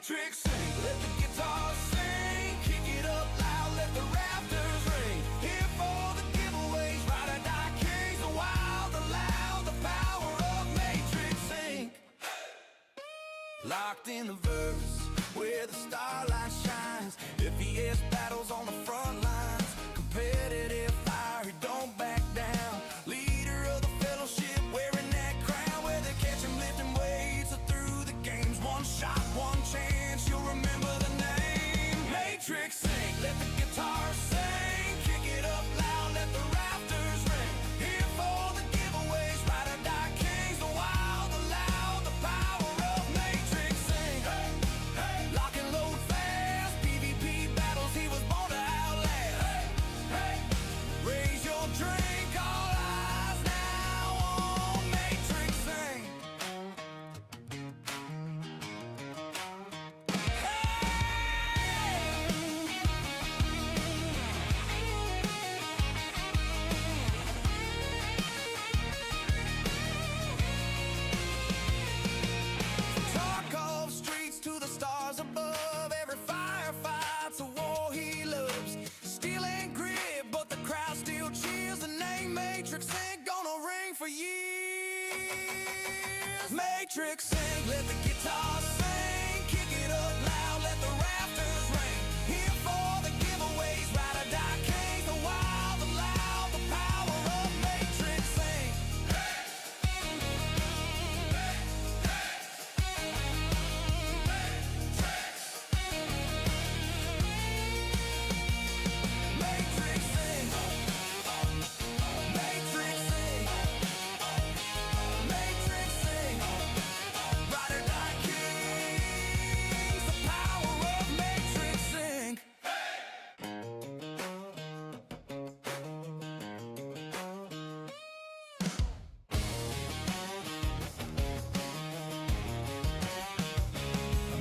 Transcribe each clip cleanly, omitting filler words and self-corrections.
MatrixINK, let the guitar sing. Kick it up loud, let the rafters ring. Here for the giveaways, ride or die kings. The wild, the loud, the power of MatrixINK. Locked in the verse, where the starlight shines. FES battles on the front lines. Competitive fire, he don't back down. Leader of the fellowship, wearing that crown. Where they catch him lifting weights through the games. One shot, one chance, you'll remember the name. MatrixINK, let the guitar sing. Kick it up loud, let the rafters ring. Here for the giveaways, ride or die kings. The wild, the loud, the power of MatrixINK. Hey, hey. Lock and load fast, PvP battles he was born to outlast. Hey, hey. Raise your drink, all eyes now on MatrixINK. Tarkov streets to the stars above. Every firefight's a war he loves. Steel and grit, but the crowd still cheers. The name MatrixINK gonna ring for years. MatrixINK, let the guitar sing. Kick it up loud, let the rafters ring. Here for the giveaways, ride or die kings. The wild, the loud, the power of MatrixINK. MatrixINK, MatrixINK, MatrixINK, ride or die kings. The power of MatrixINK.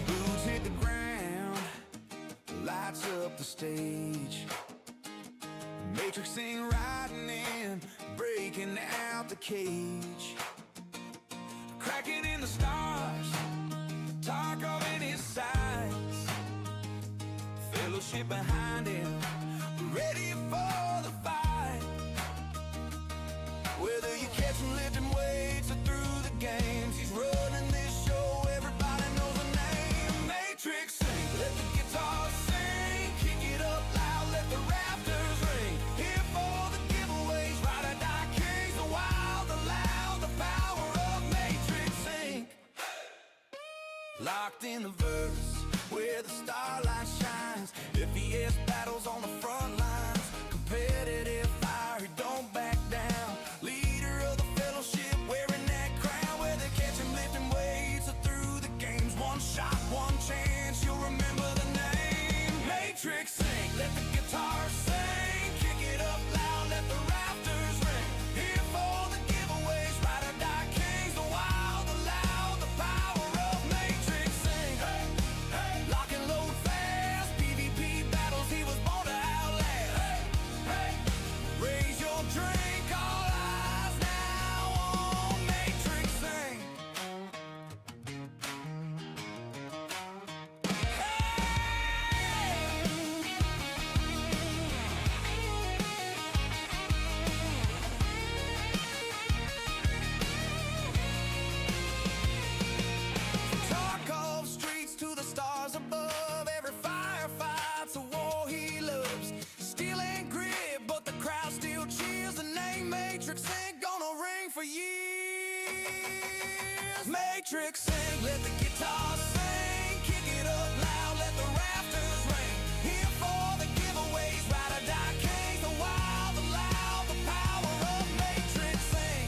Boots hit the ground, lights up the stage. MatrixINK riding in, breaking out the cage. Cracking in the stars, Tarkov in his sights. Fellowship behind him, ready for the fight. Whether you catch him lifting weights or through the games, he's running this show, everybody knows the name. MatrixINK, let the guitar sing. Kick it up loud, let the rafters ring. Here for the giveaways, ride or die kings. The wild, the loud, the power of MatrixINK. Locked in the verse, where the starlight shines. FES battles on the front lines. Competitive fire, he don't back down. Leader of the fellowship, wearing that crown. Where they catch him lifting weights through the games. One shot, one chance, you'll remember the name. MatrixINK, let the guitar sing. Kick it up loud, let the rafters ring. Here for the giveaways, ride or die kings. The wild, the loud, the power of MatrixINK. Hey, hey. Lock and load fast, PvP battles he was born to outlast. Hey, hey. Raise your drink, all eyes now on MatrixINK. Tarkov streets to the stars above. Every firefight's a war he loves. Steel and grit, but the crowd still cheers. The name MatrixINK gonna ring for years. MatrixINK, let the guitar sing. Kick it up loud, let the rafters ring. Here for the giveaways, ride or die kings. The wild, the loud, the power of MatrixINK.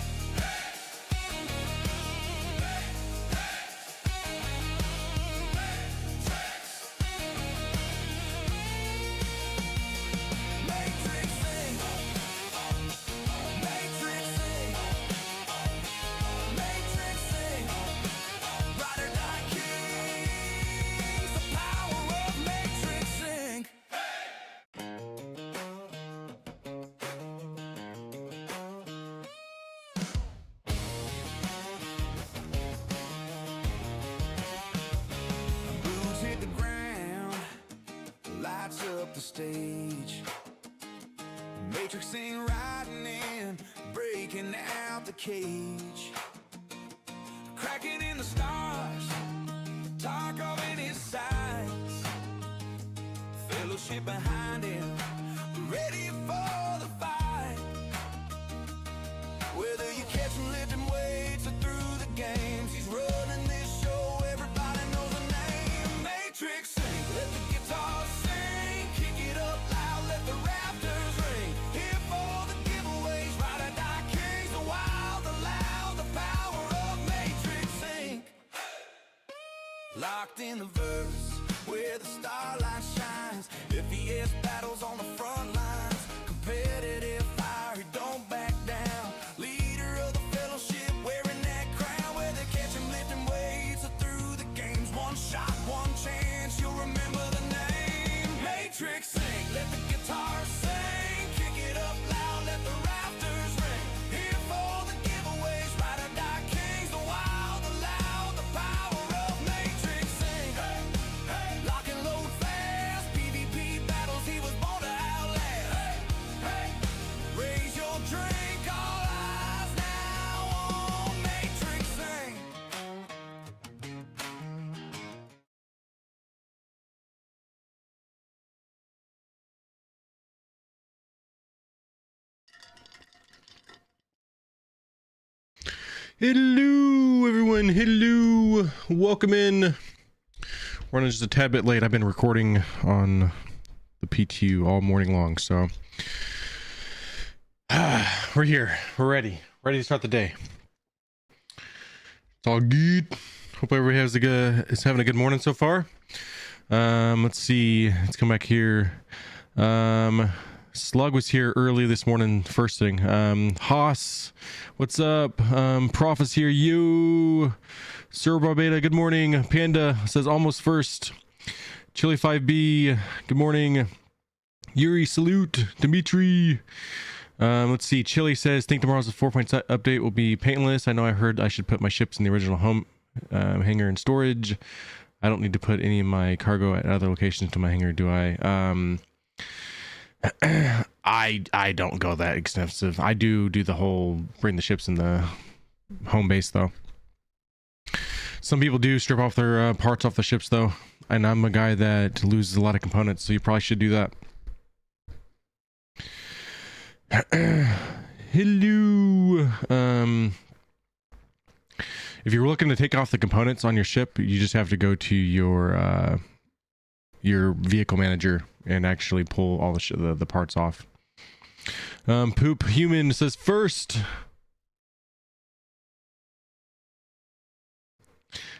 MatrixINK, MatrixINK, MatrixINK, ride or die kings. the stage. MatrixINK riding in, breaking out the cage. Cracking in the stars, talk of in his sights. Fellowship behind him, ready for the fight. Whether you catch him lifting weights or through the games, he's running this show, everybody knows the name. MatrixINK, let the guitar sing, kick it up loud, let the rafters ring. Here for the giveaways, ride or die kings, the wild, the loud, the power of MatrixINK. Locked in the verse, where the starlight shines. FES battles on the front lines. Competitive fire, he don't back down. Leader of the fellowship, wearing that crown. Where they catch him lifting weights or through the games. One shot, one chance, you'll remember the name. MatrixINK, let the guitar sing. Kick it up loud, let the rafters ring. Here for the giveaways, ride or die kings. The wild, the loud, the power of MatrixINK. Hey, hey, lock and load fast. PvP battles he was born to outlast. Hey, hey, raise your drink, all eyes now on MatrixINK. Hello everyone, hello, welcome in. Running just a tad bit late. I've been recording on the PTU all morning long, so we're here, we're ready to start the day. It's all good. Hope everybody is having a good morning so far. Let's see, let's come back here. Slug was here early this morning, first thing. Haas, what's up? Prof is here. You, Sir Barbada, good morning. Panda says almost first. Chili 5B, good morning. Yuri, salute. Dimitri. Let's see. Chili says, think tomorrow's 4.0 update will be paintless. I know I heard I should put my ships in the original home hangar in storage. I don't need to put any of my cargo at other locations to my hangar, do I? I don't go that extensive. I do the whole bring the ships in the home base though. Some people do strip off their parts off the ships though, and I'm a guy that loses a lot of components, so you probably should do that. Hello. If you're looking to take off the components on your ship, you just have to go to your vehicle manager and actually pull all the parts off. Poop Human says first.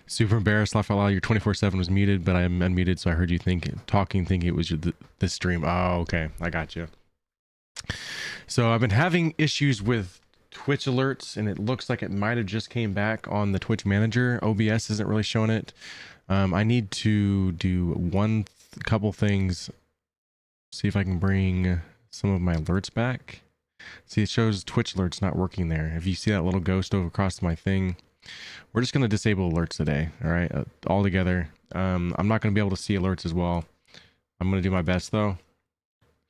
Super embarrassed, laugh out loud. Your 24/7 was muted, but I am unmuted, so I heard you thinking it was this stream. Oh, okay, I got you. So I've been having issues with Twitch alerts, and it looks like it might have just came back on the Twitch manager. OBS isn't really showing it. I need to do couple things. See if I can bring some of my alerts back. See, it shows Twitch alerts not working there. If you see that little ghost over across my thing, we're just going to disable alerts today. All right, all together. I'm not going to be able to see alerts as well. I'm going to do my best though.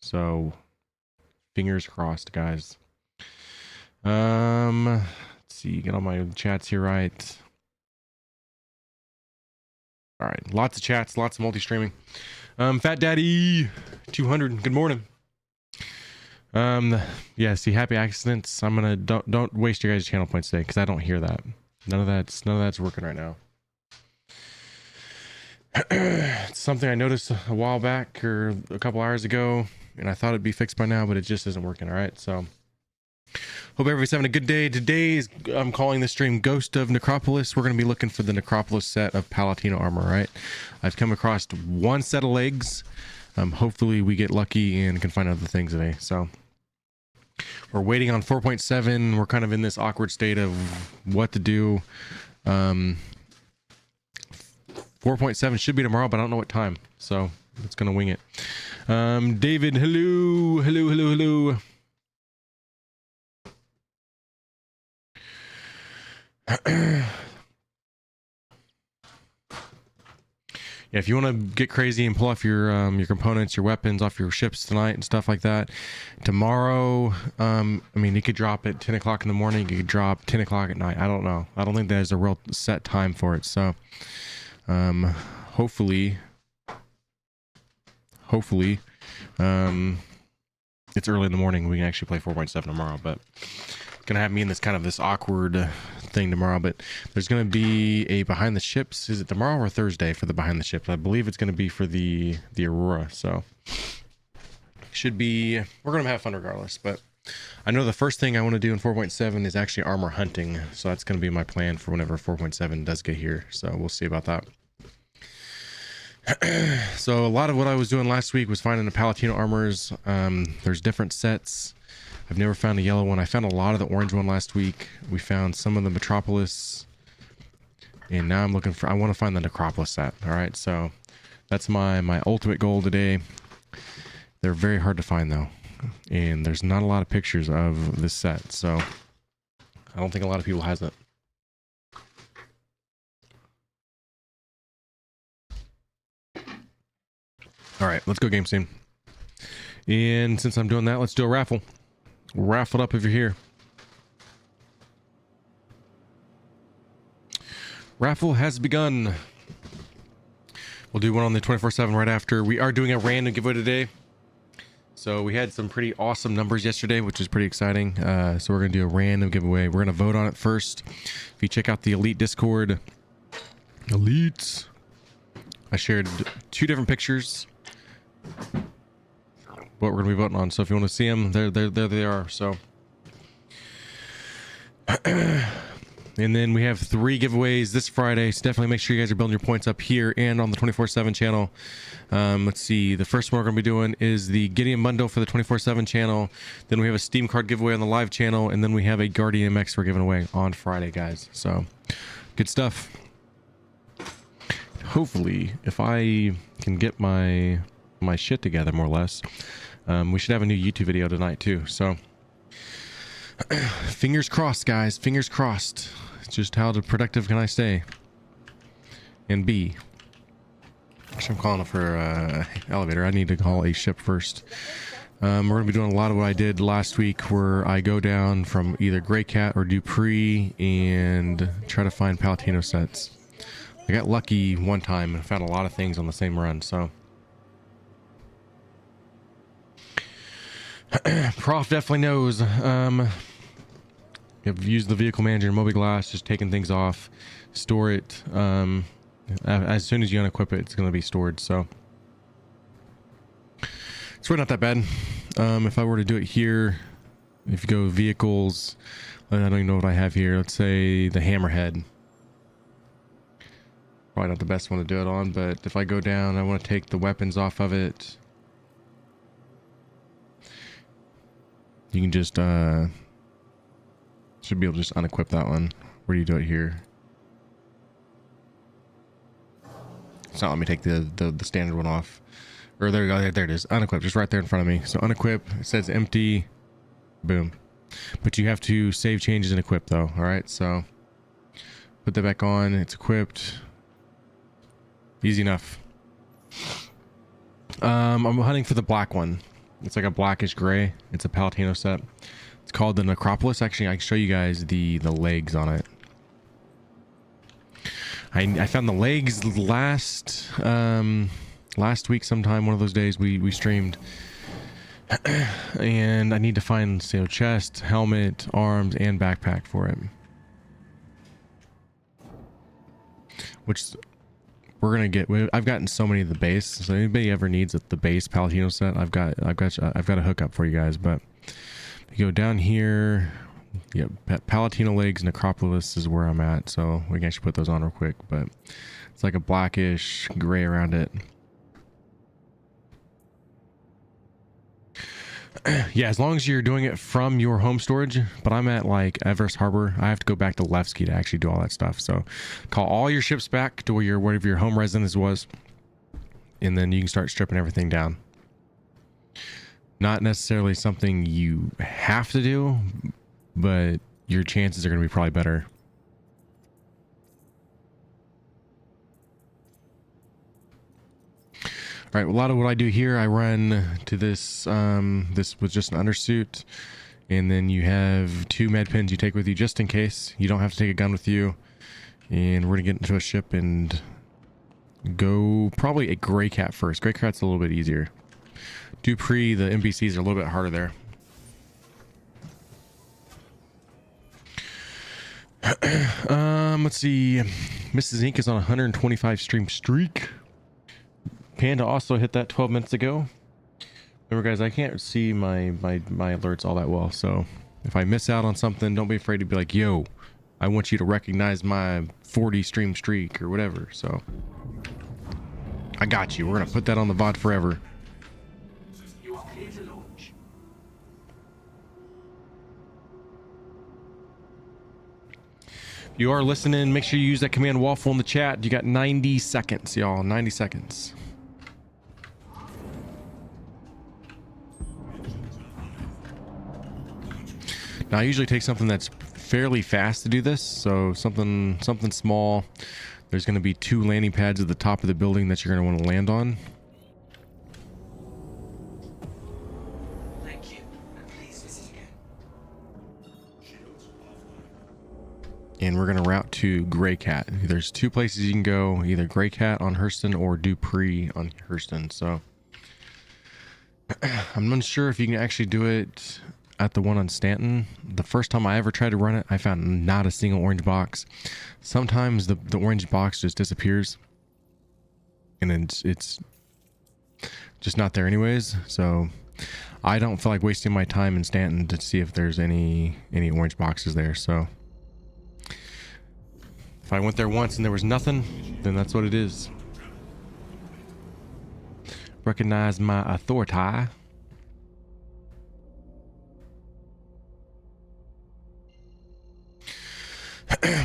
So fingers crossed, guys. Let's see, get all my chats here right. All right, lots of chats, lots of multi-streaming. Fat Daddy 200, good morning. Yeah, see, happy accidents. I'm gonna don't waste your guys' channel points today because I don't hear that. None of that's working right now. It's something I noticed a while back or a couple hours ago, and I thought it'd be fixed by now, but it just isn't working. All right, so hope everybody's having a good day. Today I'm calling this stream Ghost of Necropolis. We're going to be looking for the Necropolis set of Palatino armor, right? I've come across one set of legs. Hopefully we get lucky and can find other things today. So we're waiting on 4.7. We're kind of in this awkward state of what to do. 4.7 should be tomorrow, but I don't know what time. So it's going to wing it. David, hello. Yeah, if you want to get crazy and pull off your components, your weapons off your ships tonight and stuff like that, tomorrow, I mean, you could drop at 10 o'clock in the morning, you could drop 10 o'clock at night. I don't know. I don't think there's a real set time for it. So, hopefully, it's early in the morning. We can actually play 4.7 tomorrow, but it's gonna have me in this awkward thing tomorrow. But there's gonna be a behind the ships. Is it tomorrow or Thursday for the behind the ships? I believe it's gonna be for the Aurora. So should be, we're gonna have fun regardless. But I know the first thing I want to do in 4.7 is actually armor hunting. So that's gonna be my plan for whenever 4.7 does get here. So we'll see about that. So a lot of what I was doing last week was finding the Palatino armors. There's different sets. I've never found a yellow one. I found a lot of the orange one last week. We found some of the Metropolis, and now I'm looking for, I want to find the Necropolis set. All right, so that's my ultimate goal today. They're very hard to find though, and there's not a lot of pictures of this set, so I don't think a lot of people has it. All right, let's go game scene. And since I'm doing that, let's do a raffle. Raffle it up if you're here. Raffle has begun. We'll do one on the 24/7 right after. We are doing a random giveaway today. So we had some pretty awesome numbers yesterday, which is pretty exciting. So we're going to do a random giveaway. We're going to vote on it first. If you check out the Elite Discord, Elites, I shared 2 different pictures what we're gonna be voting on. So if you want to see them, there they are. So and then we have 3 giveaways this Friday, so definitely make sure you guys are building your points up here and on the 24/7 channel. Let's see, the first one we're gonna be doing is the Gideon bundle for the 24/7 channel. Then we have a Steam card giveaway on the live channel, and then we have a Guardian MX we're giving away on Friday, guys. So good stuff. Hopefully, if I can get my shit together more or less, we should have a new YouTube video tonight too. So fingers crossed, guys, fingers crossed. It's just how productive can I stay and be. Actually, I'm calling for elevator. I need to call a ship first. We're gonna be doing a lot of what I did last week, where I go down from either Grey Cat or Dupree and try to find Palatino sets. I got lucky one time and found a lot of things on the same run, so. Prof definitely knows. I've used the vehicle manager and Mobiglass, just taking things off, store it. As soon as you unequip it, it's going to be stored, so. It's really not that bad. If I were to do it here, if you go vehicles, I don't even know what I have here. Let's say the Hammerhead. Probably not the best one to do it on, but if I go down, I want to take the weapons off of it. You can just should be able to just unequip that one. Where do you do it here? It's not letting me take the standard one off. Or there you go, there it is. Unequip, just right there in front of me. So unequip, it says empty, boom. But you have to save changes and equip though. All right, so put that back on. It's equipped. Easy enough. I'm hunting for the black one. It's like a blackish gray. It's a Palatino set. It's called the Necropolis. Actually, I can show you guys the legs on it. I found the legs last week sometime, one of those days we streamed. And I need to find, you know, chest, helmet, arms, and backpack for it. Which we're gonna get. I've gotten so many of the base. So anybody ever needs the base Palatino set, I've got a hookup for you guys. But if you go down here, yeah, Palatino legs, Necropolis is where I'm at. So we can actually put those on real quick. But it's like a blackish gray around it. Yeah, as long as you're doing it from your home storage, but I'm at like Everest Harbor. I have to go back to Levski to actually do all that stuff. So call all your ships back to wherever your home residence was, and then you can start stripping everything down. Not necessarily something you have to do, but your chances are going to be probably better. All right, a lot of what I do here, I run to this, this with just an undersuit, and then you have 2 med pins you take with you just in case. You don't have to take a gun with you, and we're gonna get into a ship and go probably a Gray Cat first. Gray Cat's a little bit easier. Dupree, the NPCs are a little bit harder there. Let's see. Mrs. Ink is on a 125 stream streak. Panda also hit that 12 minutes ago. Remember, guys, I can't see my alerts all that well, so if I miss out on something, don't be afraid to be like, yo, I want you to recognize my 40 stream streak or whatever. So I got you. We're gonna put that on the VOD forever. If you are listening, make sure you use that command waffle in the chat. You got 90 seconds, y'all. 90 seconds. Now I usually take something that's fairly fast to do this, so something small. There's going to be 2 landing pads at the top of the building that you're going to want to land on. Thank you. Please visit again. And we're going to route to Gray Cat. There's 2 places you can go, either Gray Cat on Hurston or Dupree on Hurston. So I'm unsure if you can actually do it at the one on Stanton. The first time I ever tried to run it, I found not a single orange box. Sometimes the orange box just disappears, and it's just not there anyways. So I don't feel like wasting my time in Stanton to see if there's any orange boxes there. So if I went there once and there was nothing, then that's what it is. Recognize my authority.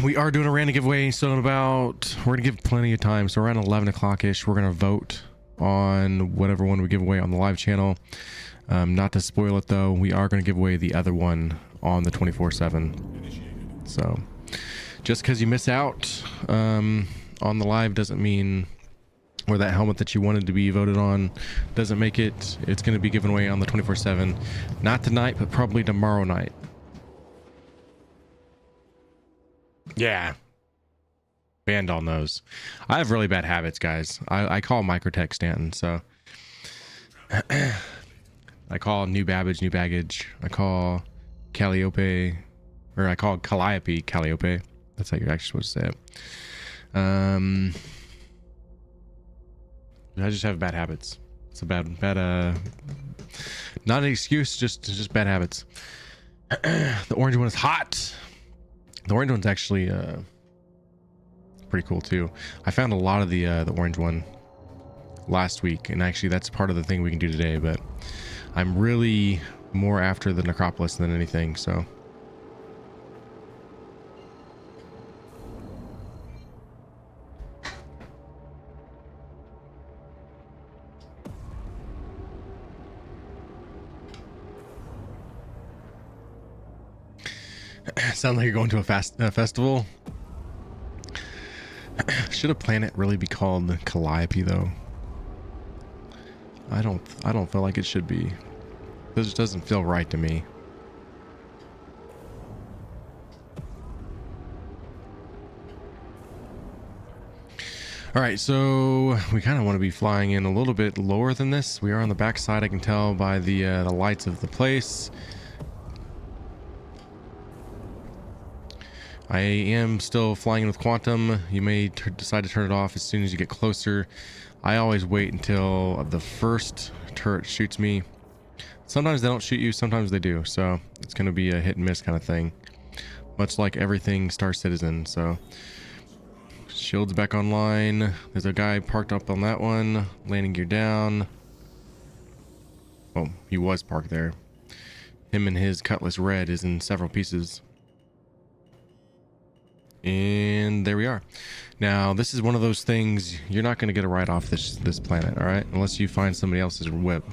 We are doing a random giveaway, so we're gonna give plenty of time. So around 11 o'clock ish, we're gonna vote on whatever one we give away on the live channel. Not to spoil it though, we are gonna give away the other one on the 24/7. So just because you miss out on the live doesn't mean, or that helmet that you wanted to be voted on doesn't make it. It's gonna be given away on the 24/7, not tonight, but probably tomorrow night. Yeah. Banned on those. I have really bad habits, guys. I call Microtech Stanton, so I call New Babbage New Baggage. I call Calliope, or I call Calliope Calliope. That's how you're actually supposed to say it. I just have bad habits. It's a bad not an excuse, just bad habits. The orange one is hot. The orange one's actually pretty cool too. I found a lot of the orange one last week, and actually that's part of the thing we can do today, but I'm really more after the Necropolis than anything, so. Sound like you're going to a festival. Should a planet really be called Calliope though? I don't feel like it should be. This just doesn't feel right to me. All right, so we kind of want to be flying in a little bit lower than this. We are on the back side, I can tell by the lights of the place. I am still flying with Quantum. You may decide to turn it off as soon as you get closer. I always wait until the first turret shoots me. Sometimes they don't shoot you, sometimes they do. So it's going to be a hit and miss kind of thing. Much like everything Star Citizen. So shields back online. There's a guy parked up on that one. Landing gear down. Oh, he was parked there. Him and his Cutlass Red is in several pieces. And there we are. Now this is one of those things you're not going to get a ride off this planet, all right, unless you find somebody else's whip.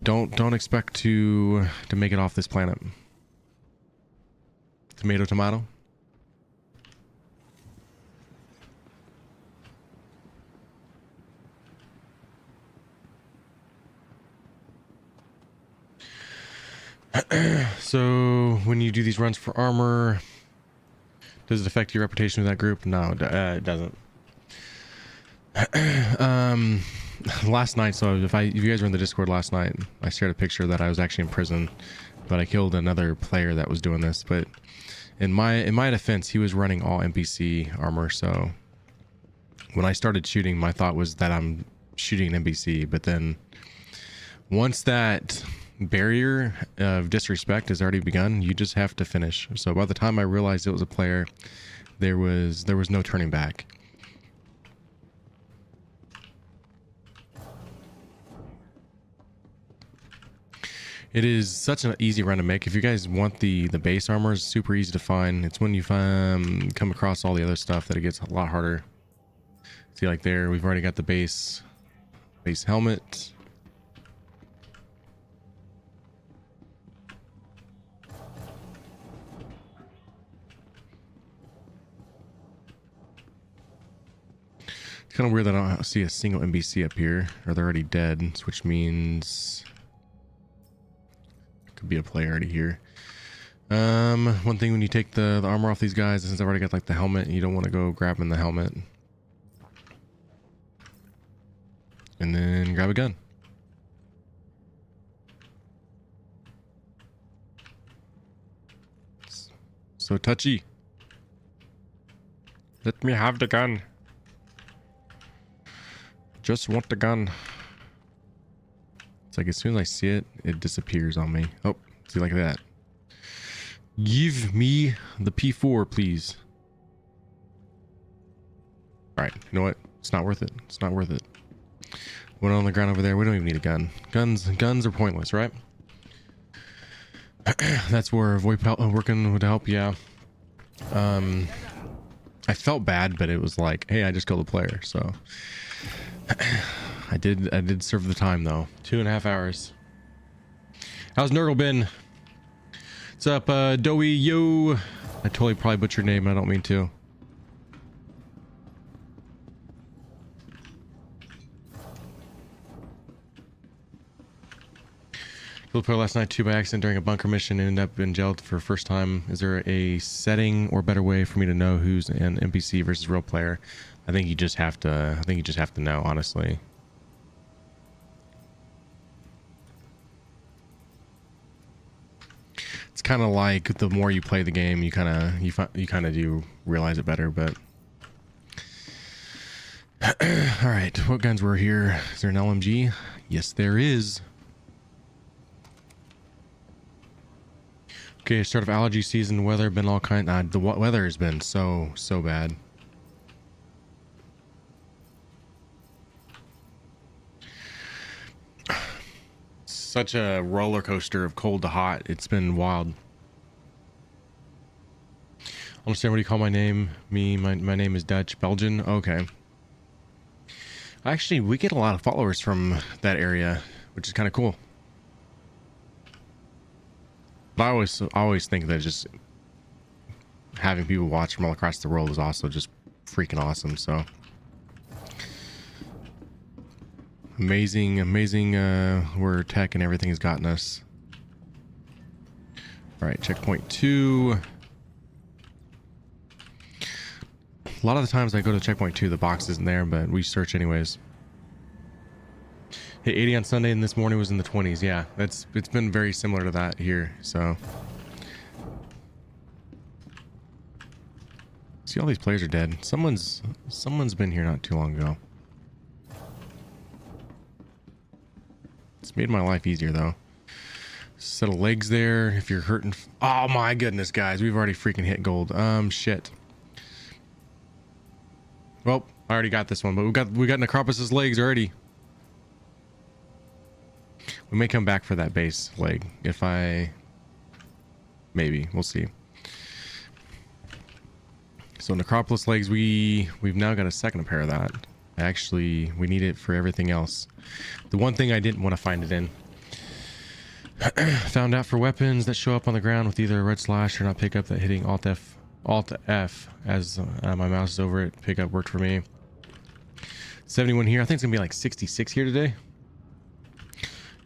Don't expect to make it off this planet. Tomato tomato. So when you do these runs for armor, does it affect your reputation with that group? No, it doesn't. Last night, so if you guys were in the Discord last night, I shared a picture that I was actually in prison, but I killed another player that was doing this. But in my defense, he was running all NPC armor, so when I started shooting, my thought was that I'm shooting an NPC, but then once that barrier of disrespect has already begun, you just have to finish. So by the time I realized it was a player, there was no turning back. It is such an easy run to make. If you guys want the base armor, is super easy to find. It's when you come across all the other stuff that it gets a lot harder. See, like there, we've already got the base helmet. It's kind of weird that I don't see a single NPC up here, or they're already dead, which means could be a player already here. One thing when you take the armor off these guys, since I've already got like the helmet, you don't want to go grabbing the helmet. And then grab a gun. So touchy. Let me have the gun. Just want the gun. It's like as soon as I see it, it disappears on me. Oh, see, like that. Give me the P4, please. Alright, you know what? It's not worth it. It's not worth it. One on the ground over there. We don't even need a gun. Guns are pointless, right? That's where VoIP working would help, yeah. I felt bad, but it was like, hey, I just killed a player, so I did serve the time though. 2.5 hours. How's Nurgle been? What's up, Doey? Yo, I totally probably butchered your name. I don't mean to. Killed a player last night too by accident during a bunker mission and ended up in jail for the first time. Is there a setting or better way for me to know who's an NPC versus real player? I think you just have to. I think you just have to know, honestly. It's kind of like the more you play the game, you kind of do realize it better. But all right, what guns were here? Is there an LMG? Yes, there is. Okay, start of allergy season. Weather been all kind. The weather has been so bad. Such a roller coaster of cold to hot. It's been wild. Understand what do you call my name? My name is Dutch Belgian. Okay. Actually, we get a lot of followers from that area, which is kind of cool. But I always think that just having people watch from all across the world is also just freaking awesome. So amazing where tech and everything has gotten us. All right, checkpoint 2. A lot of the times I go to checkpoint 2, the box isn't there, but we search anyways. Hit 80 on Sunday and this morning was in the 20s. Yeah, it's been very similar to that here. So see, all these players are dead. Someone's been here not too long ago. It's made my life easier though. Set of legs there if you're hurting. Oh my goodness, guys, we've already freaking hit gold. Shit. Well, I already got this one, but we got Necropolis' legs already. We may come back for that base leg if maybe we'll see. So Necropolis legs, we've now got a second pair of that. Actually, we need it for everything else. The one thing I didn't want to find it in. Found out for weapons that show up on the ground with either a red slash or not pick up, that hitting Alt F as my mouse is over it. Pickup worked for me. 71 here. I think it's gonna be like 66 here today.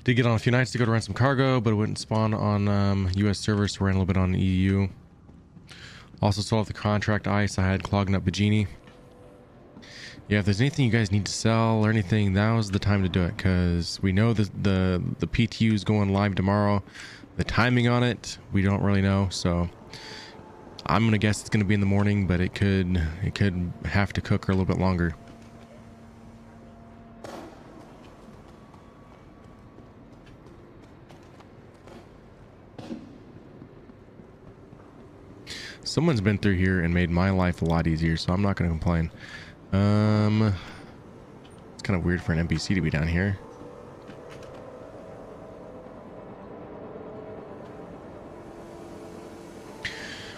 Did get on a few nights to go to run some cargo, but it wouldn't spawn on US servers, so ran a little bit on EU. Also sold off the contract ice I had clogging up Bajini. Yeah, if there's anything you guys need to sell or anything, now's the time to do it, because we know the PTU is going live tomorrow. The timing on it, we don't really know, so I'm gonna guess it's gonna be in the morning, but it could have to cook a little bit longer. Someone's been through here and made my life a lot easier, so I'm not gonna complain. It's kind of weird for an NPC to be down here.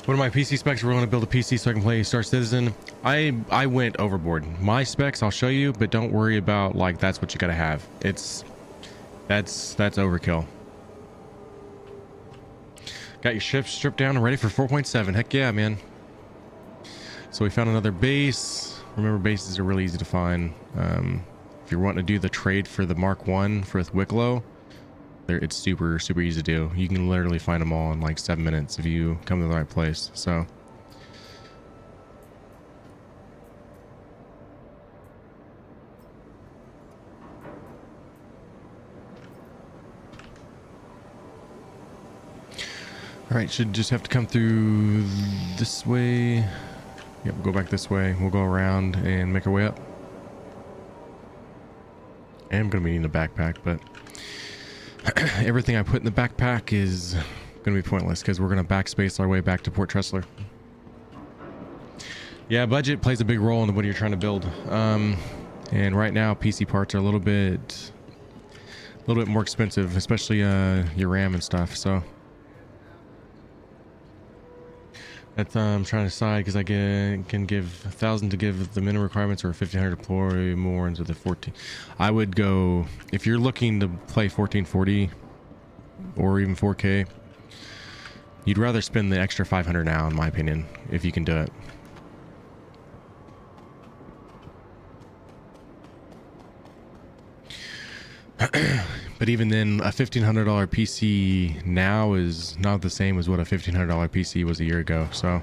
One of my PC specs, we're going to build a PC so I can play Star Citizen. I went overboard. My specs I'll show you, but don't worry about like that's what you gotta have. That's overkill. Got your ship stripped down and ready for 4.7. Heck yeah, man. So we found another base. Remember, bases are really easy to find. If you're wanting to do the trade for the Mark 1 for Wicklow, it's super easy to do. You can literally find them all in like 7 minutes if you come to the right place. So all right, should just have to come through this way. Yep, go back this way. We'll go around and make our way up. I am gonna be needing a backpack, but everything I put in the backpack is gonna be pointless because we're gonna backspace our way back to Port Tressler. Yeah, budget plays a big role in what you're trying to build. And right now PC parts are a little bit more expensive, especially your RAM and stuff. So that's I'm trying to decide because I can give 1,000 to give the minimum requirements or 1,500 to deploy more ones with the 14. I would go if you're looking to play 1440 or even 4K. You'd rather spend the extra 500 now, in my opinion, if you can do it. But even then, a $1,500 PC now is not the same as what a $1,500 PC was a year ago. So, all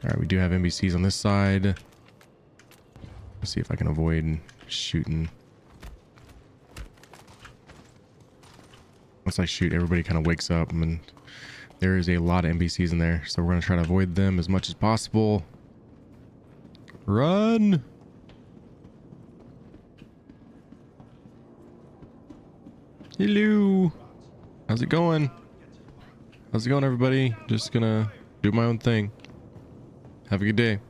right, we do have NBCs on this side. Let's see if I can avoid shooting. Once I shoot, everybody kind of wakes up, and there is a lot of NBCs in there. So we're going to try to avoid them as much as possible. Run! Hello. How's it going? How's it going, everybody? Just gonna do my own thing. Have a good day.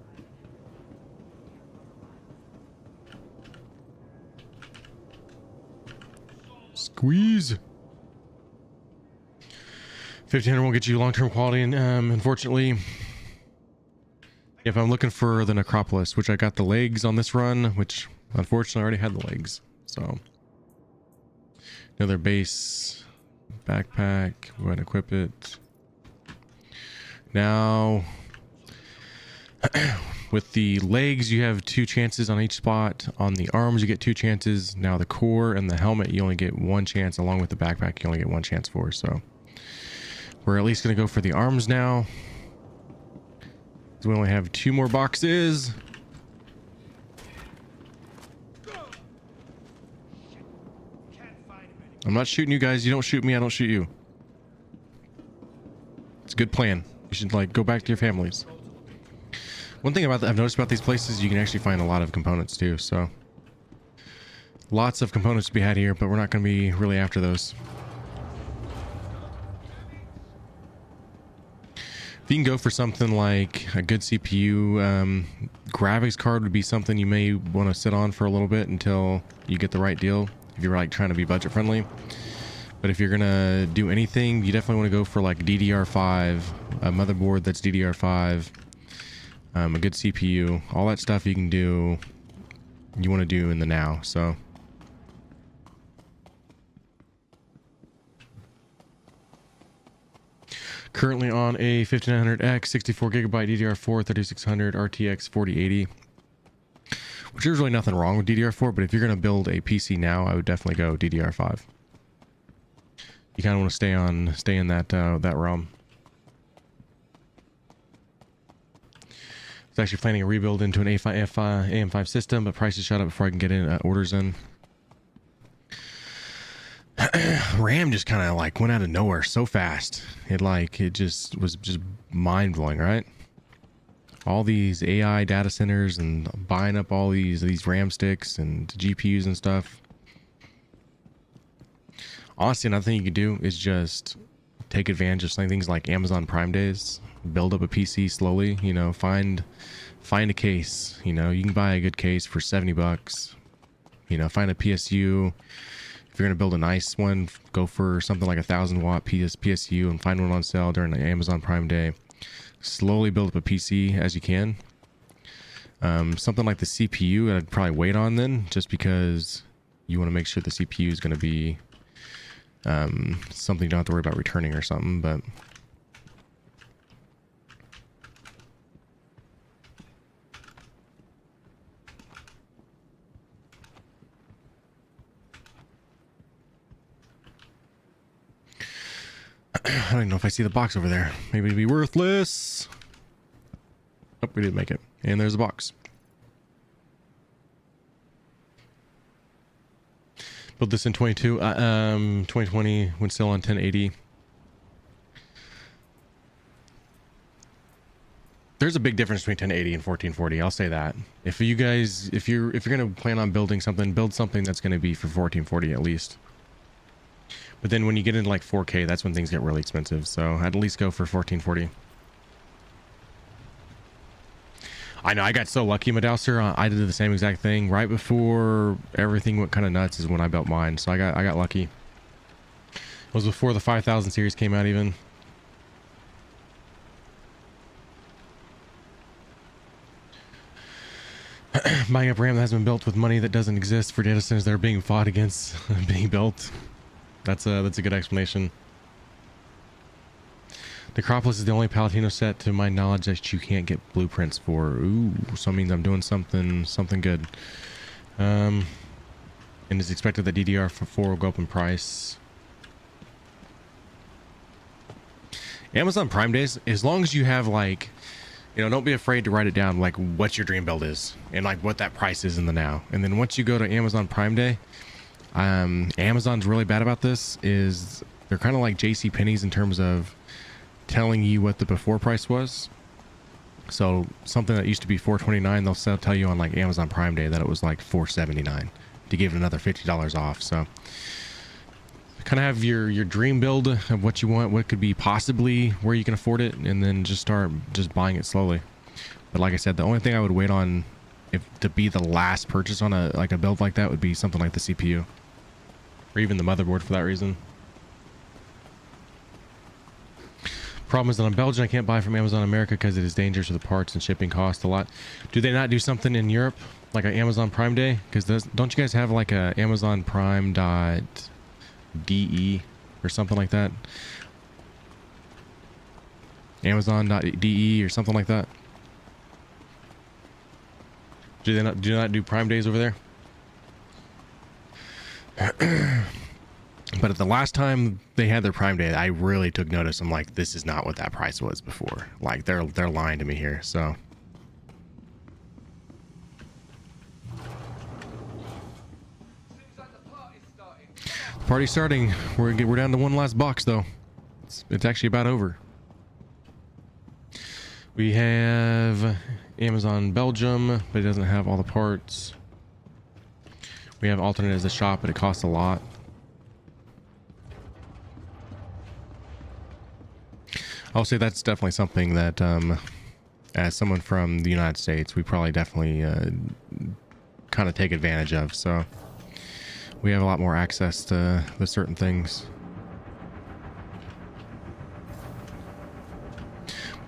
Squeeze. 1,500 won't get you long-term quality, and unfortunately, if I'm looking for the Necropolis, which I got the legs on this run, which unfortunately I already had the legs, so. Another base backpack. We're going to equip it. Now, with the legs, you have 2 chances on each spot. On the arms, you get 2 chances. Now, the core and the helmet, you only get 1 chance. Along with the backpack, you only get 1 chance for. So, we're at least going to go for the arms now. So we only have 2 more boxes. I'm not shooting you guys. You don't shoot me, I don't shoot you. It's a good plan. You should like go back to your families. One thing I've noticed about these places, you can actually find a lot of components too. So lots of components to be had here, but we're not going to be really after those. If you can go for something like a good CPU, graphics card would be something you may want to sit on for a little bit until you get the right deal. If you're like trying to be budget friendly. But if you're gonna do anything, you definitely want to go for like DDR5, a motherboard that's DDR5, a good CPU, all that stuff you can do, you want to do in the now. So currently on a 5900X 64GB DDR4 3600 RTX 4080 which there's really nothing wrong with DDR4, but if you're going to build a PC now, I would definitely go DDR5. You kind of want to stay in that that realm. I was actually planning a rebuild into an AM5 system, but prices shot up before I can get orders in. RAM just kind of like went out of nowhere so fast. It just was just mind blowing, right? All these AI data centers and buying up all these RAM sticks and GPUs and stuff. Honestly, another thing you could do is just take advantage of some things like Amazon Prime Days. Build up a PC slowly. You know, find a case. You know, you can buy a good case for $70. You know, find a PSU. If you're gonna build a nice one, go for something like 1,000-watt PSU and find one on sale during the Amazon Prime Day. Slowly build up a PC as you can. Something like the CPU, I'd probably wait on then, just because you want to make sure the CPU is going to be something you don't have to worry about returning or something. But I don't even know if I see the box over there. Maybe it'd be worthless. Oh, we didn't make it. And there's a box. Built this in 2020 when still on 1080. There's a big difference between 1080 and 1440. I'll say that. If you guys, if you're gonna plan on building something, build something that's gonna be for 1440 at least. But then when you get into like 4K, that's when things get really expensive. So I'd at least go for 1440. I know I got so lucky, Madouser. I did the same exact thing right before everything went kind of nuts is when I built mine. So I got lucky. It was before the 5000 series came out even. Buying up RAM that has been built with money that doesn't exist for data centers that are being fought against being built. That's a good explanation. Necropolis is the only Palatino set, to my knowledge, that you can't get blueprints for. Ooh, so that means I'm doing something good. And it's expected that DDR4 will go up in price. Amazon Prime Days, as long as you have like, you know, don't be afraid to write it down, like what your dream build is and like what that price is in the now. And then once you go to Amazon Prime Day, Amazon's really bad about this. Is they're kind of like JCPenney's in terms of telling you what the before price was. So something that used to be $429, they'll tell you on like Amazon Prime Day that it was like $479 to give it another $50 off. So kind of have your dream build of what you want, what could be possibly where you can afford it, and then just start just buying it slowly. But like I said, the only thing I would wait on to be the last purchase on a build like that would be something like the CPU. Or even the motherboard for that reason. Problem is that I'm Belgian, I can't buy from Amazon America because it is dangerous with the parts and shipping cost a lot. Do they not do something in Europe like an Amazon Prime Day? Because don't you guys have like a Amazon Prime.de or something like that? Amazon.de or something like that? Do they not do Prime Days over there? But at the last time they had their Prime Day, I really took notice. I'm like, this is not what that price was before. Like they're lying to me here. So party's starting. We're down to one last box though. It's actually about over. We have Amazon Belgium, but it doesn't have all the parts. We have alternate as a shop, but it costs a lot. I'll say that's definitely something that, as someone from the United States, we probably definitely kind of take advantage of. So we have a lot more access to the certain things.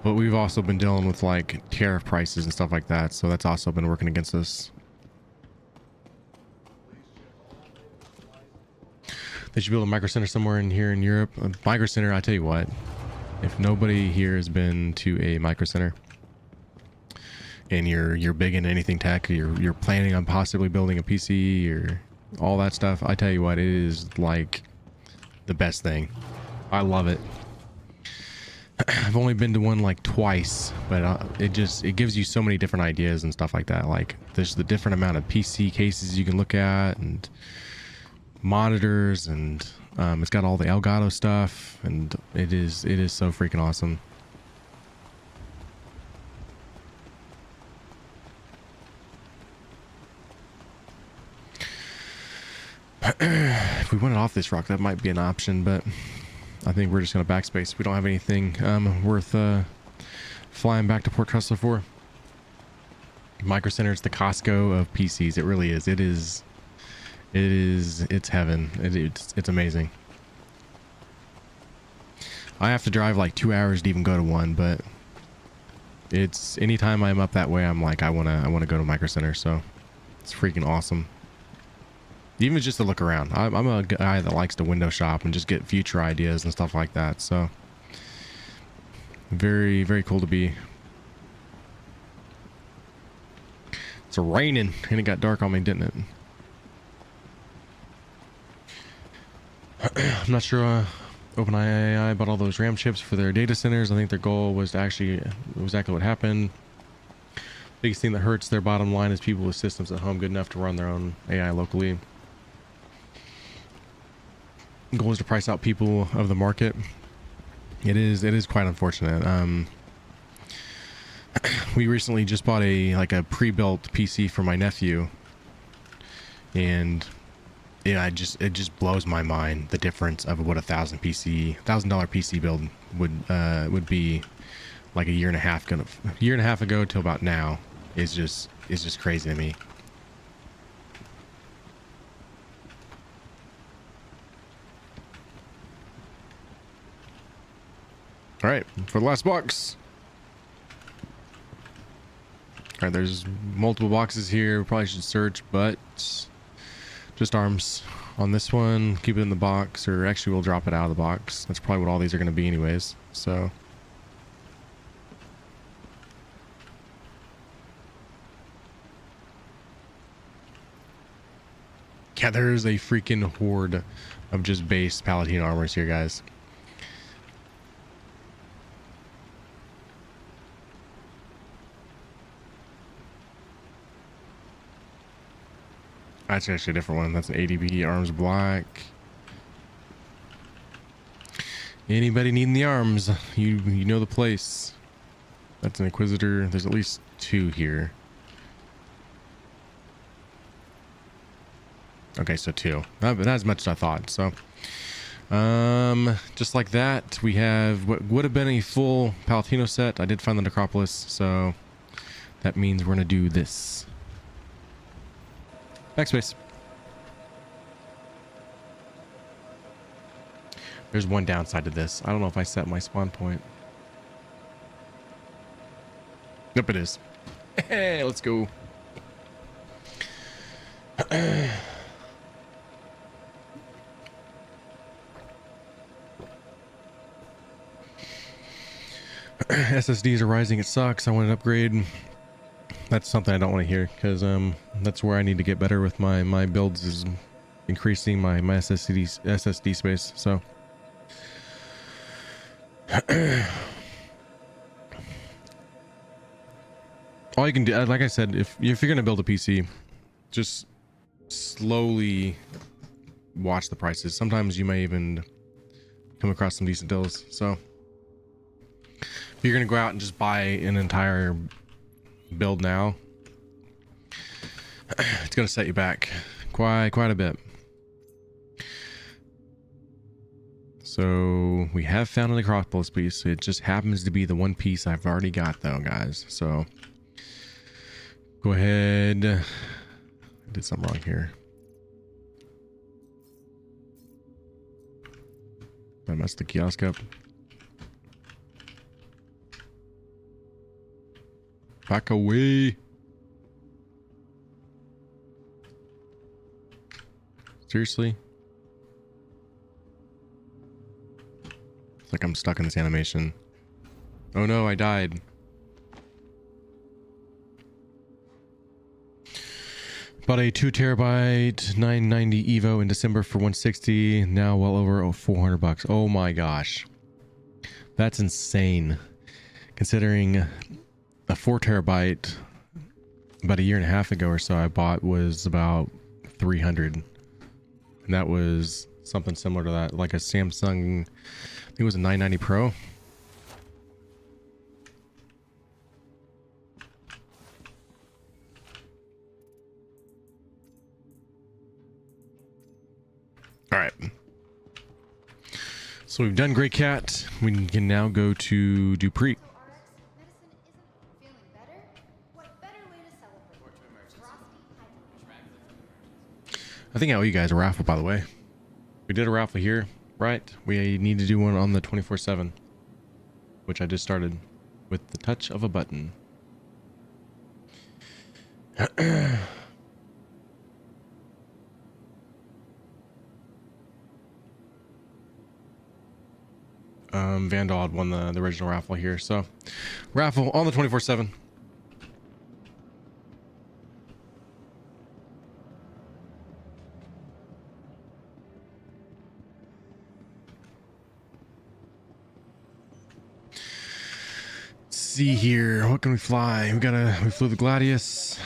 But we've also been dealing with like tariff prices and stuff like that. So that's also been working against us. They should build a micro center somewhere in here in Europe. A micro center, I tell you what, if nobody here has been to a micro center, and you're big in anything tech, you're planning on possibly building a PC or all that stuff, I tell you what, it is like the best thing. I love it. I've only been to one like twice, but it gives you so many different ideas and stuff like that. Like there's the different amount of PC cases you can look at and monitors, and it's got all the Elgato stuff, and it is so freaking awesome. If we went off this rock, that might be an option, but I think we're just gonna backspace. We don't have anything worth flying back to Port Trustler for. Micro Center is the Costco of PCs. It really is. It's heaven. It's amazing. I have to drive like 2 hours to even go to one, but it's anytime I'm up that way, I'm like, I wanna go to Micro Center. So it's freaking awesome. Even just to look around. I'm a guy that likes to window shop and just get future ideas and stuff like that. So very, very cool to be. It's raining and it got dark on me, didn't it? I'm not sure OpenAI bought all those RAM chips for their data centers. I think their goal was to actually exactly what happened. Biggest thing that hurts their bottom line is people with systems at home good enough to run their own AI locally. Goal is to price out people of the market. It is quite unfortunate. We recently just bought a pre-built PC for my nephew, and yeah, it just blows my mind the difference of what $1,000 PC build would be like a year and a half ago till about now is just crazy to me. All right, for the last box. All right, there's multiple boxes here. We probably should search, but just arms on this one. Keep it in the box, or actually we'll drop it out of the box. That's probably what all these are going to be anyways. So yeah, there's a freaking horde of just base Palatino armors here, guys. That's actually a different one. That's an ADB arms black. Anybody needing the arms, you know the place. That's an Inquisitor. There's at least 2 here. Okay, so 2. Not as much as I thought. So just like that, we have what would have been a full Palatino set. I did find the Necropolis, so that means we're gonna do this. Backspace. There's one downside to this. I don't know if I set my spawn point. Nope, it is. Hey, let's go. SSDs are rising. It sucks. I want an upgrade. That's something I don't want to hear, because that's where I need to get better with my builds, is increasing my SSD space. So all you can do, like I said, if you're gonna build a PC, just slowly watch the prices. Sometimes you may even come across some decent deals. So if you're gonna go out and just buy an entire build now, it's gonna set you back quite a bit. So we have found an Necropolis piece. It just happens to be the one piece I've already got though, guys. So go ahead. I did something wrong here. I messed the kiosk up. Back away. Seriously? It's like I'm stuck in this animation. Oh no, I died. Bought a 2 terabyte 990 Evo in December for 160. Now well over $400. Oh my gosh. That's insane. Considering a 4 terabyte about a year and a half ago or so I bought was about 300. And that was something similar to that, like a Samsung, I think it was a 990 Pro. All right. So we've done Gray Cat. We can now go to Dupree. I think I owe you guys a raffle, by the way. We did a raffle here, right? We need to do one on the 24/7, which I just started with the touch of a button. Vandal had won the original raffle here, so raffle on the 24/7. See here, what can we fly? We flew the Gladius.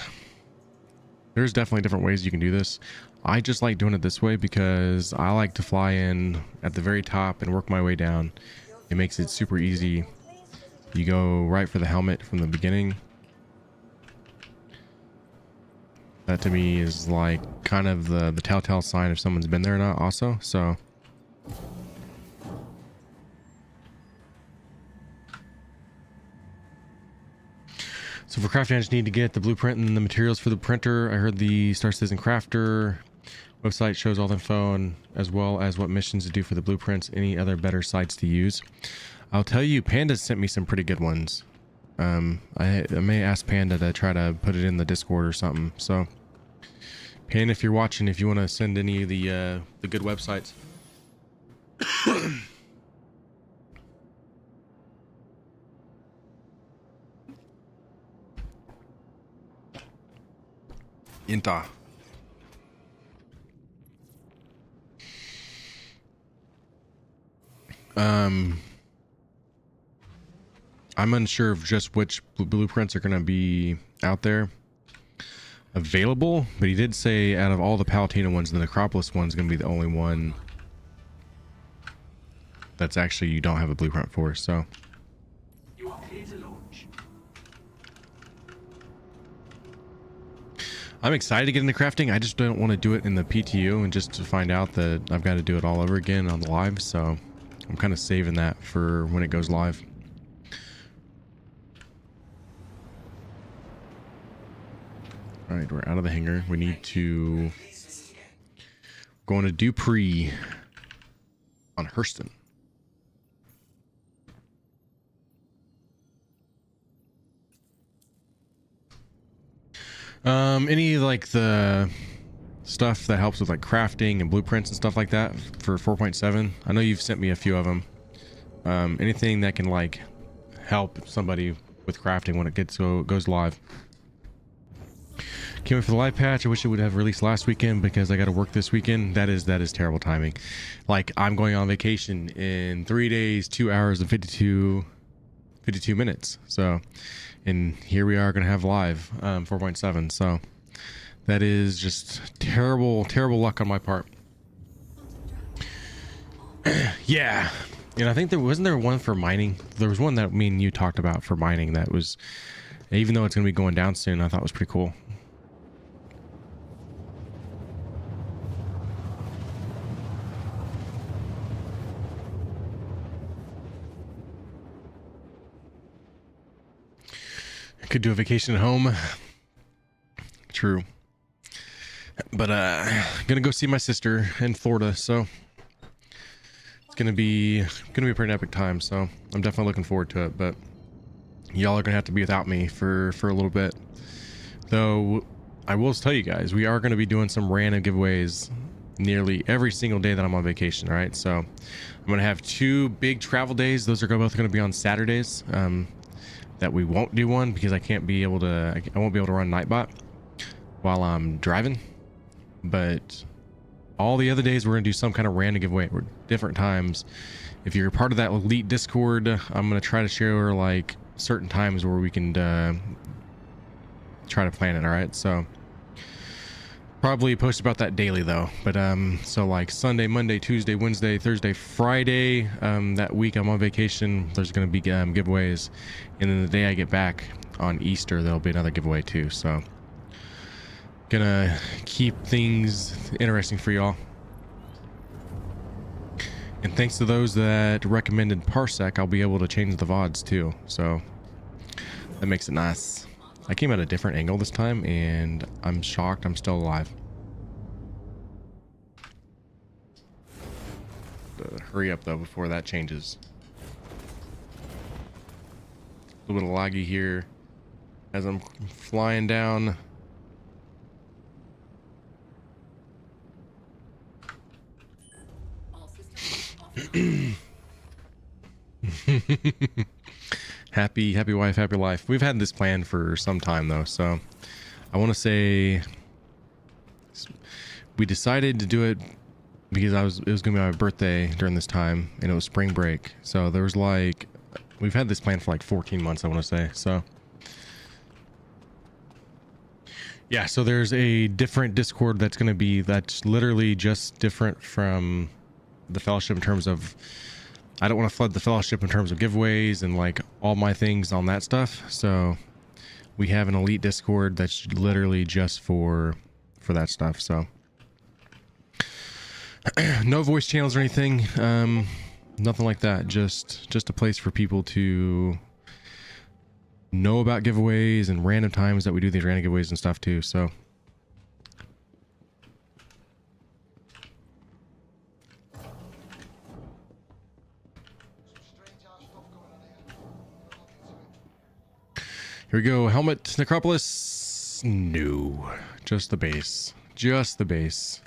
There's definitely different ways you can do this. I just like doing it this way because I like to fly in at the very top and work my way down. It makes it super easy. You go right for the helmet from the beginning. That to me is like kind of the telltale sign if someone's been there or not also. So for crafting, I just need to get the blueprint and the materials for the printer. I heard the Star Citizen Crafter website shows all the info and as well as what missions to do for the blueprints, any other better sites to use. I'll tell you, Panda sent me some pretty good ones. I may ask Panda to try to put it in the Discord or something. So Panda, if you're watching, if you want to send any of the good websites. Inta. I'm unsure of just which blueprints are going to be out there available, but he did say out of all the Palatino ones, the Necropolis one's going to be the only one that's actually you don't have a blueprint for. So You are clear to launch. I'm excited to get into crafting. I just don't want to do it in the PTU and just to find out that I've got to do it all over again on the live. So I'm kind of saving that for when it goes live. All right, we're out of the hangar. We need to go on to Dupree on Hurston. Any like the stuff that helps with like crafting and blueprints and stuff like that for 4.7? I know you've sent me a few of them. Anything that can like help somebody with crafting when it goes live. Can't wait for the live patch. I wish it would have released last weekend because I got to work this weekend. That is terrible timing. Like I'm going on vacation in 3 days, 2 hours and 52 minutes. So, and here we are going to have live 4.7. So that is just terrible luck on my part. Yeah. And I think there wasn't one for mining. There was one that me and you talked about for mining that was, even though it's going to be going down soon, I thought was pretty cool. Could do a vacation at home. True. But gonna go see my sister in Florida, so it's gonna be a pretty epic time. So I'm definitely looking forward to it. But y'all are gonna have to be without me for a little bit. Though I will tell you guys, we are gonna be doing some random giveaways nearly every single day that I'm on vacation. All right, so I'm gonna have 2 big travel days. Those are both gonna be on Saturdays. That we won't do one because I won't be able to run Nightbot. while I'm driving, but all the other days we're gonna do some kind of random giveaway or different times. If you're part of that elite Discord, I'm gonna try to share like certain times where we can try to plan it. All right, so probably post about that daily though. But so like Sunday, Monday, Tuesday, Wednesday, Thursday, Friday, that week I'm on vacation, there's gonna be giveaways, and then the day I get back on Easter there'll be another giveaway too. So gonna keep things interesting for y'all. And thanks to those that recommended Parsec, I'll be able to change the VODs too. So that makes it nice. I came at a different angle this time and I'm shocked I'm still alive. Hurry up though before that changes. A little bit of laggy here as I'm flying down. happy wife, happy life. We've had this plan for some time though, so I want to say we decided to do it because it was gonna be my birthday during this time, and it was spring break, so there was like, we've had this plan for like 14 months I want to say. So yeah, so there's a different Discord that's literally just different from the fellowship in terms of, I don't want to flood the fellowship in terms of giveaways and like all my things on that stuff. So we have an elite Discord that's literally just for that stuff. So no voice channels or anything, nothing like that. Just a place for people to know about giveaways and random times that we do these random giveaways and stuff too. So here we go. Helmet Necropolis. No, just the base. Just the base.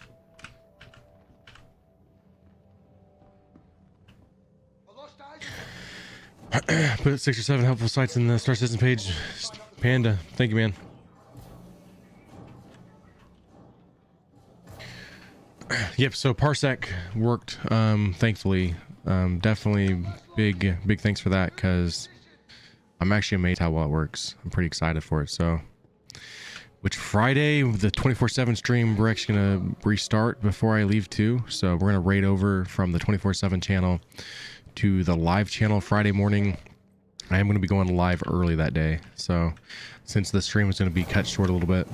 Put 6 or 7 helpful sites in the Star Citizen page. Panda, thank you, man. Yep, so Parsec worked, thankfully. Definitely big thanks for that, because I'm actually amazed how well it works. I'm pretty excited for it. So, which Friday, the 24/7 stream, we're actually going to restart before I leave too. So we're going to raid over from the 24/7 channel to the live channel Friday morning. I am going to be going live early that day. So since the stream is going to be cut short a little bit.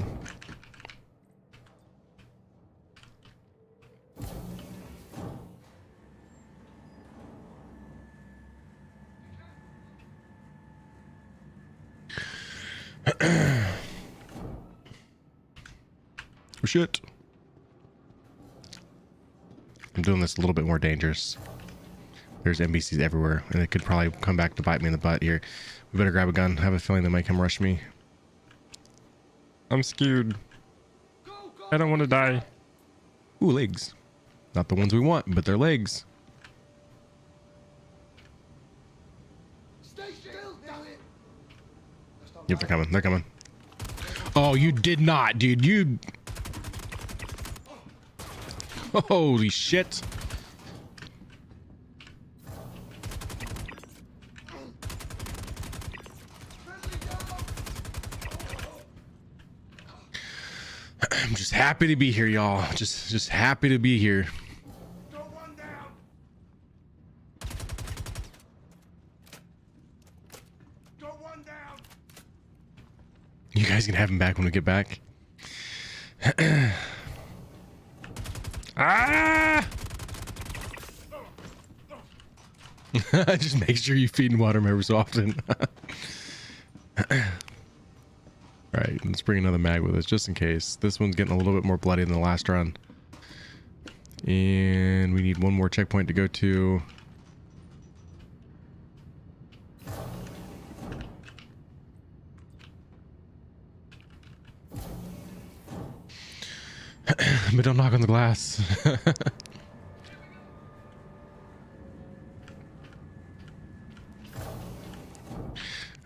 Oh shit. I'm doing this a little bit more dangerous. There's NPCs everywhere, and it could probably come back to bite me in the butt here. We better grab a gun. I have a feeling they might come rush me. I'm scared. I don't want to die. Ooh, legs. Not the ones we want, but they're legs. Stay still, damn it. Yep, they're coming. They're coming. Oh, you did not, dude. You... Holy shit. I'm just happy to be here, y'all. Just happy to be here. Don't run down. Don't run down. You guys can have him back when we get back. Ah! Just make sure you feed and water him every so often. Alright, let's bring another mag with us just in case. This one's getting a little bit more bloody than the last run. And we need one more checkpoint to go to. But don't knock on the glass.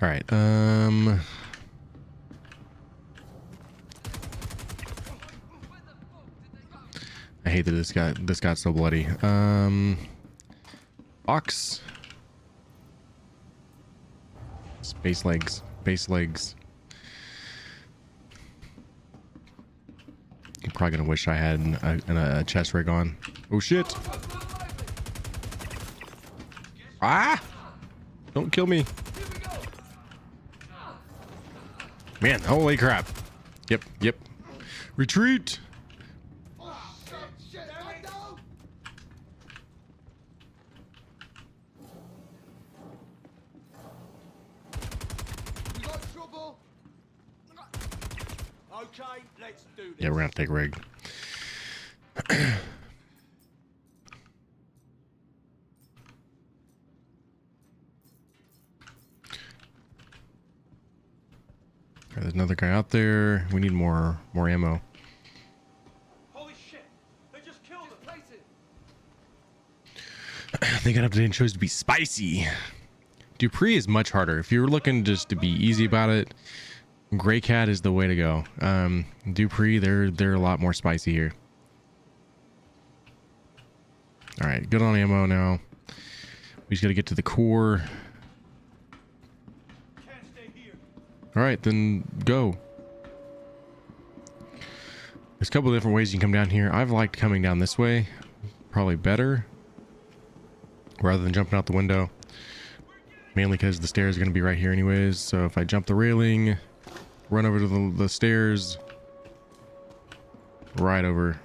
All right. I hate that this got so bloody. Box. Space legs. Base legs. I'm probably gonna wish I had a chest rig on. Oh shit! Ah! Don't kill me. Man, holy crap. Yep, yep. Retreat! Okay, let's do this. Yeah, we're gonna take rig. There's another guy out there. We need more ammo. Holy shit! They just killed him. They got up today and chose to be spicy. Dupree is much harder. If you're looking just to be easy about it, Gray Cat is the way to go. Dupree, they're a lot more spicy here. All right, good on ammo now. We just got to get to the core. Can't stay here. All right, then go. There's a couple of different ways you can come down here. I've liked coming down this way, probably better, rather than jumping out the window. Mainly because the stairs are going to be right here anyways. So if I jump the railing, run over to the stairs, right over.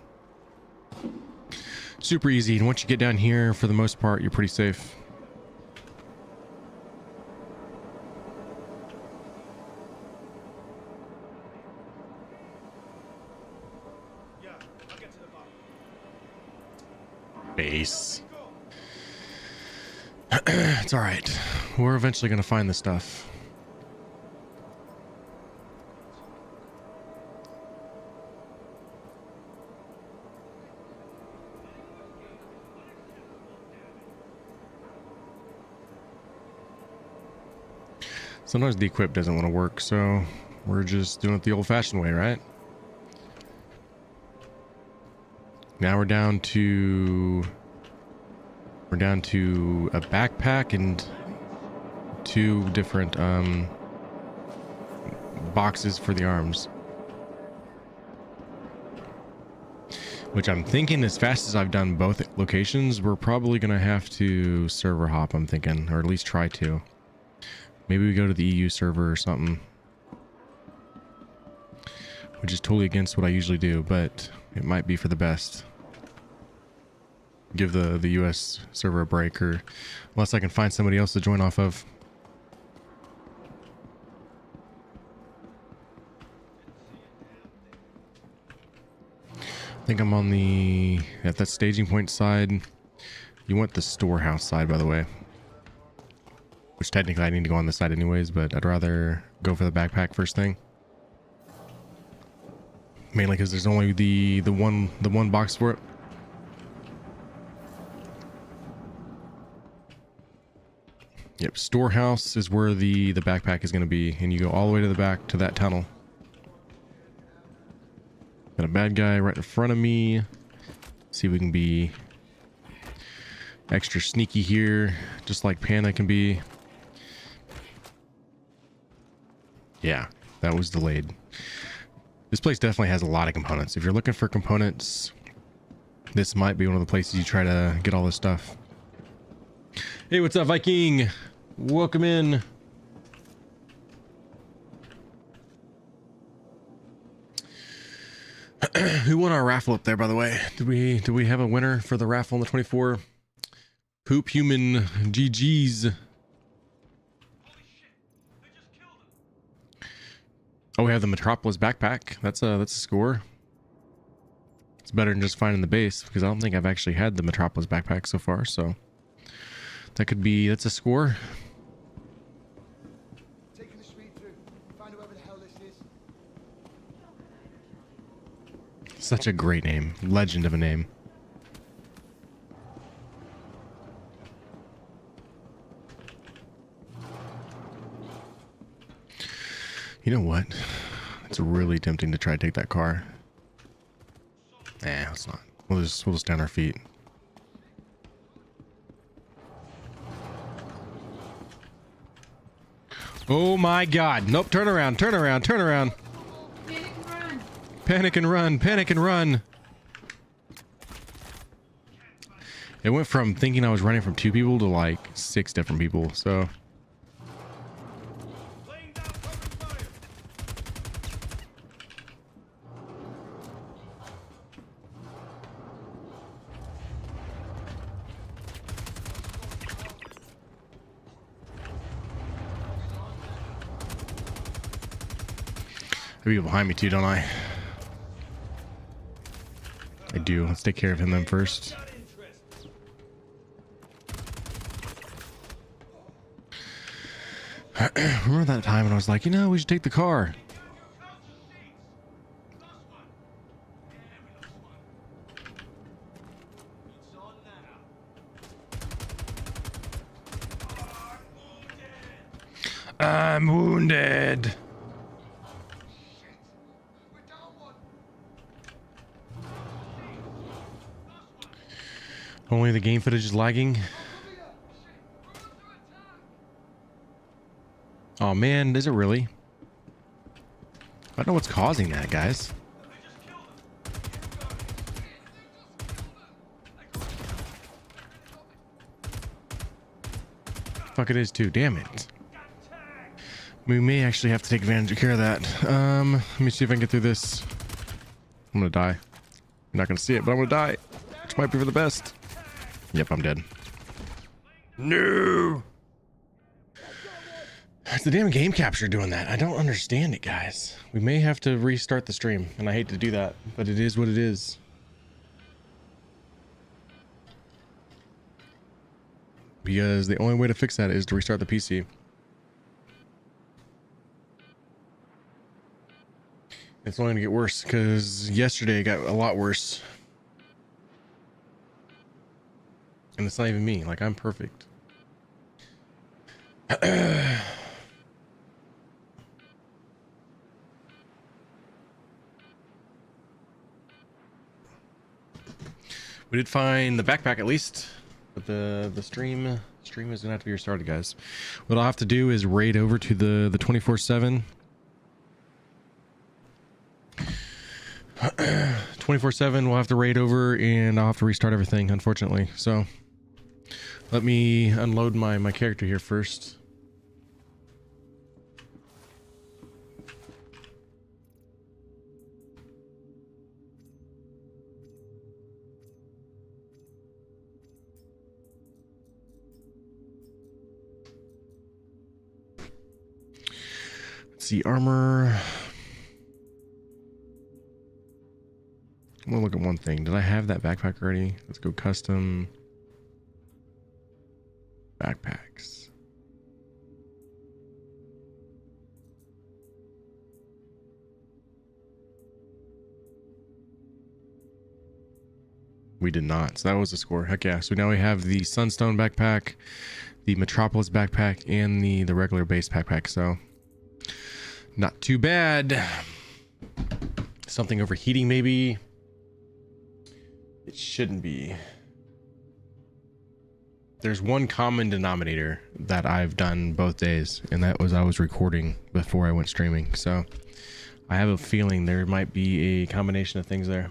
Super easy. And once you get down here, for the most part, you're pretty safe. Yeah, I'll get to the bottom. Base. It's all right. We're eventually going to find the stuff. Sometimes the equip doesn't want to work, so we're just doing it the old-fashioned way, right? Now we're down to a backpack and 2 different boxes for the arms. Which I'm thinking, as fast as I've done both locations, we're probably gonna have to server hop, I'm thinking, or at least try to. Maybe we go to the EU server or something. Which is totally against what I usually do, but it might be for the best. Give the US server a break, or unless I can find somebody else to join off of. I think I'm on at that staging point side. You want the storehouse side, by the way. Which technically I need to go on this side anyways, but I'd rather go for the backpack first thing. Mainly because there's only the one box for it. Yep, storehouse is where the backpack is going to be, and you go all the way to the back to that tunnel. Got a bad guy right in front of me. See if we can be extra sneaky here, just like Panda can be. Yeah, that was delayed. This place definitely has a lot of components. If you're looking for components, this might be one of the places you try to get all this stuff. Hey, what's up, Viking? Welcome in. Who won our raffle up there, by the way? Did we have a winner for the raffle on the 24? Poop Human GG's. Holy shit! They just killed him. Oh, we have the Metropolis backpack. That's a score. It's better than just finding the base, because I don't think I've actually had the Metropolis backpack so far, so that's a score. Taking the street through. Find out whoever the hell this is. Such a great name. Legend of a name. You know what? It's really tempting to try to take that car. Nah, it's not. We'll just stand our feet. Oh my God! Nope. Turn around! Turn around! Turn around! Panic and run. Panic and run! Panic and run! It went from thinking I was running from 2 people to like 6 different people. So. Laying down cover fire. There are people behind me too, don't I? I do. Let's take care of him then first. Got interest. Remember that time when I was like, you know, we should take the car. It's on now. I'm wounded. We're down one. Only the game footage is lagging. Over here. We're under attack. Oh man, is it really? I don't know what's causing that, guys. They just killed him. Fuck, it is too. Damn it. Got tagged. We may actually have to take advantage of care of that. Let me see if I can get through this. I'm gonna die. You're not gonna see it, but I'm gonna die. Which might be for the best. Yep, I'm dead. No! It's the damn game capture doing that. I don't understand it, guys. We may have to restart the stream, and I hate to do that, but it is what it is. Because the only way to fix that is to restart the PC. It's only gonna get worse, because yesterday it got a lot worse. And it's not even me. Like, I'm perfect. We did find the backpack at least, but the stream is gonna have to be restarted, guys. What I'll have to do is raid over to the 24/7. 24/7 we'll have to raid over, and I'll have to restart everything, unfortunately. So let me unload my character here first. Let's see, armor. I'm gonna look at one thing. Did I have that backpack already? Let's go custom backpacks. We did not, so that was the score. Heck yeah. So now we have the Sunstone backpack, the Metropolis backpack, and the regular base backpack. So not too bad. Something overheating maybe. It shouldn't be. There's one common denominator that I've done both days, and that was I was recording before I went streaming. So I have a feeling there might be a combination of things there.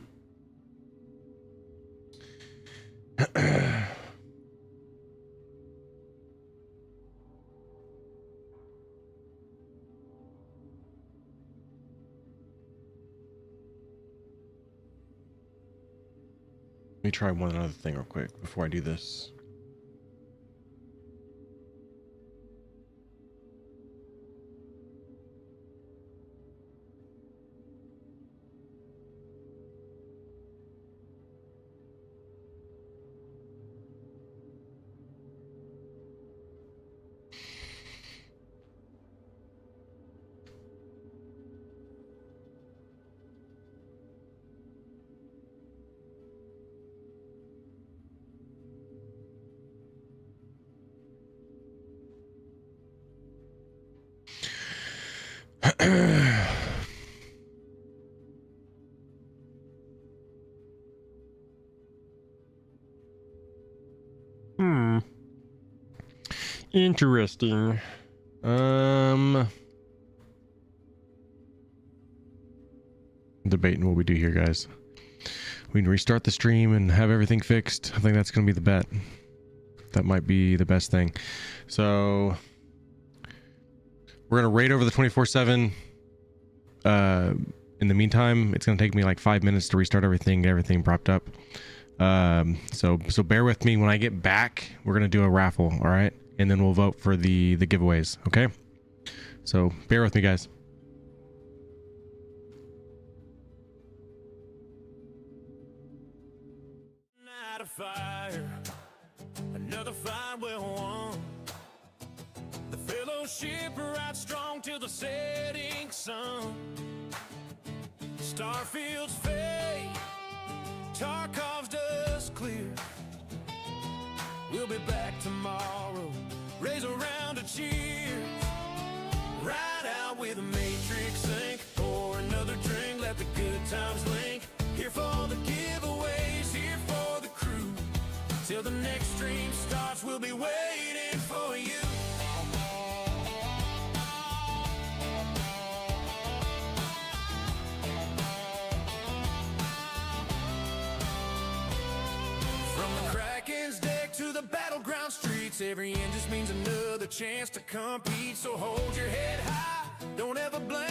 Let me try one other thing real quick before I do this. Interesting. Debating what we do here, guys. We can restart the stream and have everything fixed. I think that's gonna be the bet. That might be the best thing. So we're gonna raid over the 24/7. In the meantime, it's gonna take me like 5 minutes to restart everything, get everything propped up. So bear with me. When I get back, we're gonna do a raffle, all right? And then we'll vote for the giveaways, okay? So bear with me, guys. Night of fire, another fight well won. The fellowship rides strong till the setting sun. Starfield's fade, Tarkov's dust clear. We'll be back tomorrow, raise a round of cheers. Ride out with a MatrixINK, pour another drink, let the good times link. Here for the giveaways, here for the crew. Till the next stream starts, we'll be waiting for you. From the Kraken's deck to the battleground streets, every end just means another chance to compete. So hold your head high, don't ever blame